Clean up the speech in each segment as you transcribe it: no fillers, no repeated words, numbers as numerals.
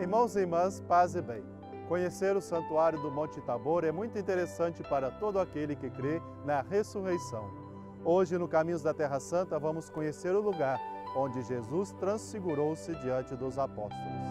Irmãos e irmãs, paz e bem. Conhecer o Santuário do Monte Tabor é muito interessante para todo aquele que crê na ressurreição. Hoje, no Caminhos da Terra Santa, vamos conhecer o lugar onde Jesus transfigurou-se diante dos apóstolos.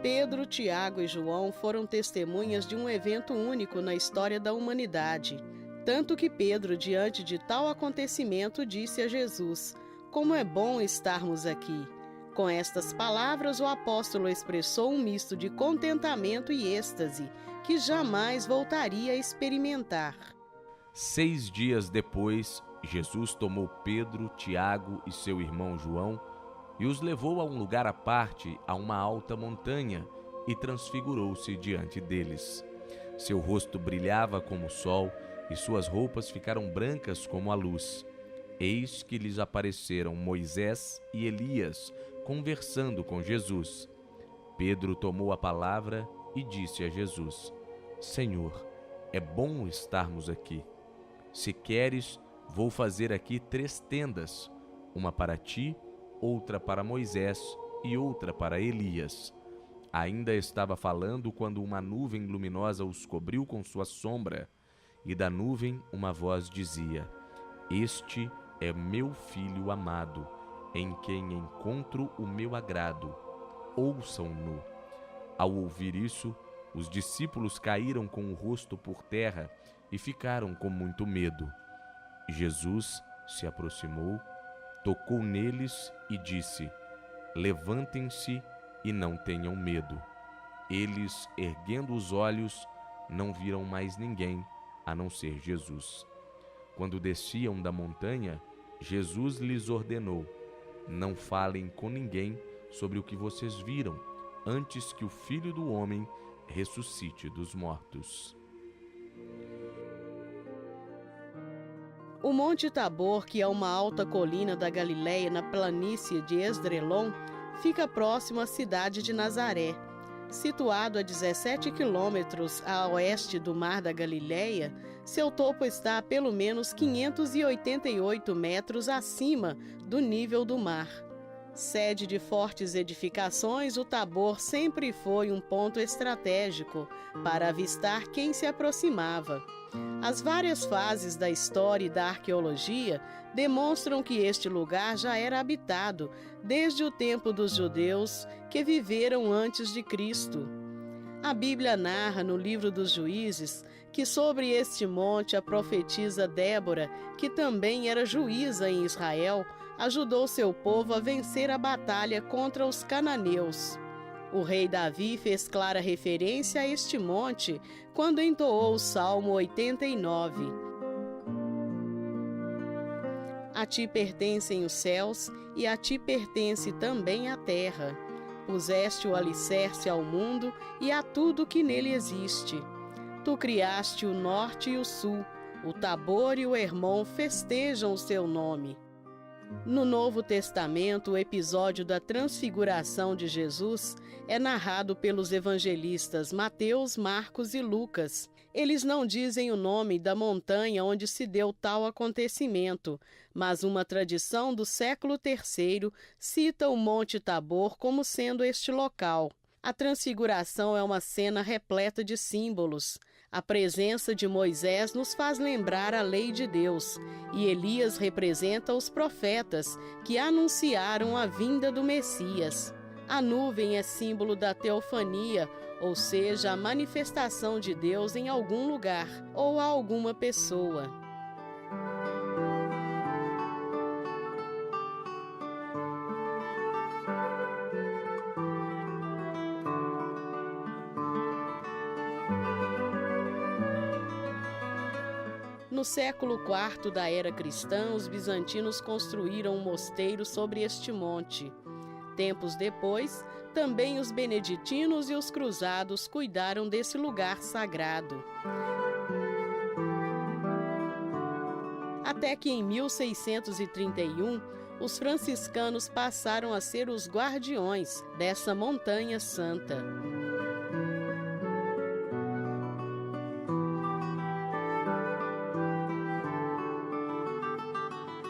Pedro, Tiago e João foram testemunhas de um evento único na história da humanidade. Tanto que Pedro, diante de tal acontecimento, disse a Jesus: "Como é bom estarmos aqui." Com estas palavras, o apóstolo expressou um misto de contentamento e êxtase que jamais voltaria a experimentar. 6 dias depois, Jesus tomou Pedro, Tiago e seu irmão João e os levou a um lugar à parte, a uma alta montanha, e transfigurou-se diante deles. Seu rosto brilhava como o sol, e suas roupas ficaram brancas como a luz. Eis que lhes apareceram Moisés e Elias, conversando com Jesus. Pedro tomou a palavra e disse a Jesus: "Senhor, é bom estarmos aqui. Se queres, vou fazer aqui 3 tendas, uma para ti, outra para Moisés e outra para Elias." Ainda estava falando quando uma nuvem luminosa os cobriu com sua sombra, e da nuvem uma voz dizia: "Este é meu filho amado, em quem encontro o meu agrado. Ouçam-no." Ao ouvir isso, os discípulos caíram com o rosto por terra e ficaram com muito medo. Jesus se aproximou, tocou neles e disse: "Levantem-se e não tenham medo." Eles, erguendo os olhos, não viram mais ninguém, a não ser Jesus. Quando desciam da montanha, Jesus lhes ordenou: "Não falem com ninguém sobre o que vocês viram, antes que o Filho do Homem ressuscite dos mortos." O Monte Tabor, que é uma alta colina da Galileia na planície de Esdrelon, fica próximo à cidade de Nazaré. Situado a 17 quilômetros a oeste do Mar da Galileia, seu topo está a pelo menos 588 metros acima do nível do mar. Sede de fortes edificações, o Tabor sempre foi um ponto estratégico para avistar quem se aproximava. As várias fases da história e da arqueologia demonstram que este lugar já era habitado desde o tempo dos judeus que viveram antes de Cristo. A Bíblia narra no livro dos Juízes que sobre este monte a profetisa Débora, que também era juíza em Israel, ajudou seu povo a vencer a batalha contra os cananeus. O rei Davi fez clara referência a este monte quando entoou o Salmo 89. A ti pertencem os céus e a ti pertence também a terra. Puseste o alicerce ao mundo e a tudo que nele existe. Tu criaste o norte e o sul, o Tabor e o Hermon festejam o seu nome. No Novo Testamento, o episódio da transfiguração de Jesus é narrado pelos evangelistas Mateus, Marcos e Lucas. Eles não dizem o nome da montanha onde se deu tal acontecimento, mas uma tradição do século III cita o Monte Tabor como sendo este local. A transfiguração é uma cena repleta de símbolos. A presença de Moisés nos faz lembrar a lei de Deus, e Elias representa os profetas que anunciaram a vinda do Messias. A nuvem é símbolo da teofania, ou seja, a manifestação de Deus em algum lugar ou a alguma pessoa. No século IV da era cristã, os bizantinos construíram um mosteiro sobre este monte. Tempos depois, também os beneditinos e os cruzados cuidaram desse lugar sagrado. Até que em 1631, os franciscanos passaram a ser os guardiões dessa montanha santa.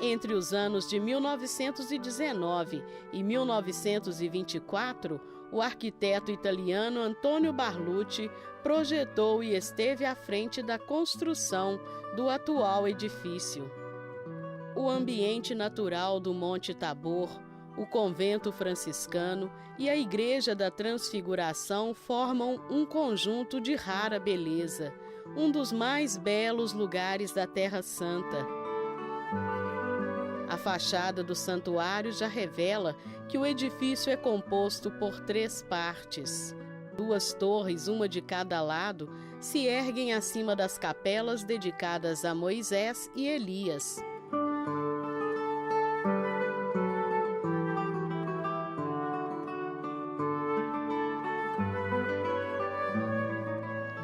Entre os anos de 1919 e 1924, o arquiteto italiano Antonio Barlucci projetou e esteve à frente da construção do atual edifício. O ambiente natural do Monte Tabor, o convento franciscano e a Igreja da Transfiguração formam um conjunto de rara beleza, um dos mais belos lugares da Terra Santa. A fachada do santuário já revela que o edifício é composto por 3 partes. 2 torres, uma de cada lado, se erguem acima das capelas dedicadas a Moisés e Elias.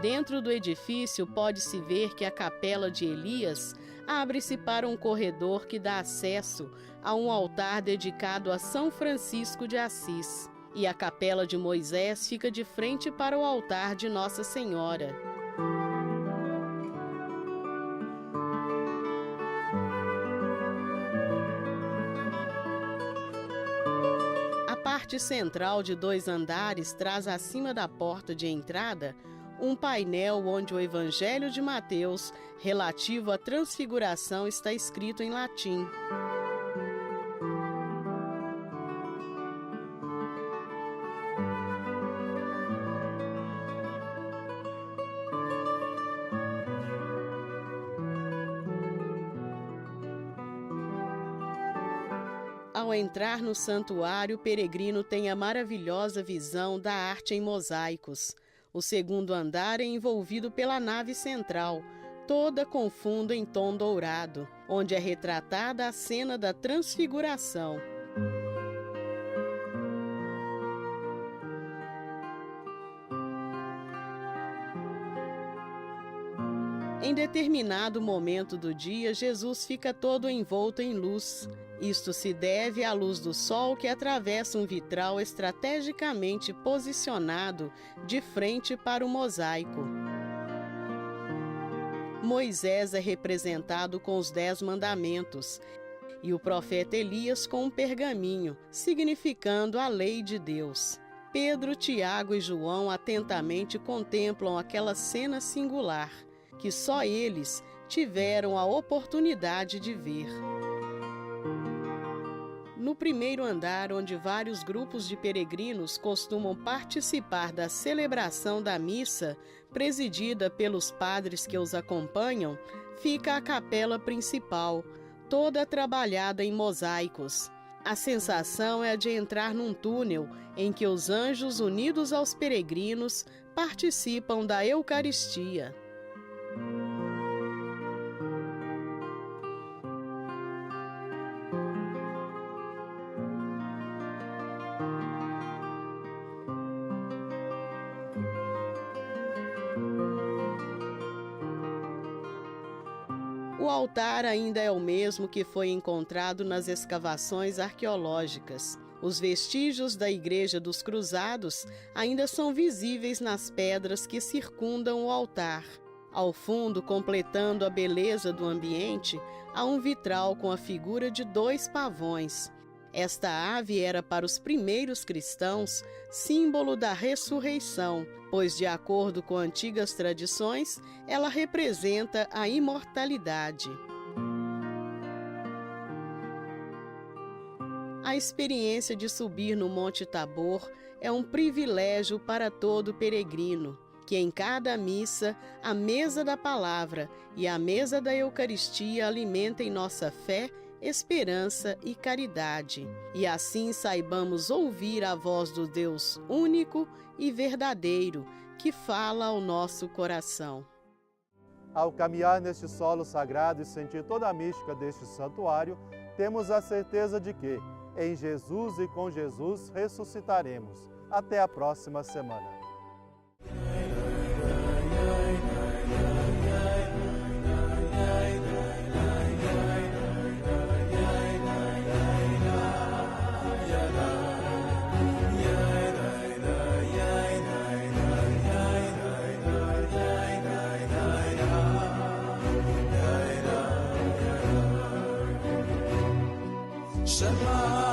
Dentro do edifício pode-se ver que a capela de Elias abre-se para um corredor que dá acesso a um altar dedicado a São Francisco de Assis. E a capela de Moisés fica de frente para o altar de Nossa Senhora. A parte central de 2 andares traz acima da porta de entrada um painel onde o Evangelho de Mateus, relativo à transfiguração, está escrito em latim. Ao entrar no santuário, o peregrino tem a maravilhosa visão da arte em mosaicos. O 2º andar é envolvido pela nave central, toda com fundo em tom dourado, onde é retratada a cena da transfiguração. Em determinado momento do dia, Jesus fica todo envolto em luz. Isto se deve à luz do sol que atravessa um vitral estrategicamente posicionado de frente para o mosaico. Moisés é representado com os 10 mandamentos e o profeta Elias com um pergaminho, significando a lei de Deus. Pedro, Tiago e João atentamente contemplam aquela cena singular, que só eles tiveram a oportunidade de ver. No 1º andar, onde vários grupos de peregrinos costumam participar da celebração da missa, presidida pelos padres que os acompanham, fica a capela principal, toda trabalhada em mosaicos. A sensação é a de entrar num túnel em que os anjos, unidos aos peregrinos, participam da Eucaristia. O altar ainda é o mesmo que foi encontrado nas escavações arqueológicas. Os vestígios da Igreja dos Cruzados ainda são visíveis nas pedras que circundam o altar. Ao fundo, completando a beleza do ambiente, há um vitral com a figura de 2 pavões. Esta ave era para os primeiros cristãos símbolo da ressurreição, pois, de acordo com antigas tradições, ela representa a imortalidade. A experiência de subir no Monte Tabor é um privilégio para todo peregrino, que em cada missa, a mesa da palavra e a mesa da Eucaristia alimentem nossa fé, esperança e caridade, e assim saibamos ouvir a voz do Deus único e verdadeiro, que fala ao nosso coração. Ao caminhar neste solo sagrado e sentir toda a mística deste santuário, temos a certeza de que, Em Jesus e com Jesus ressuscitaremos. Até a próxima semana. Shema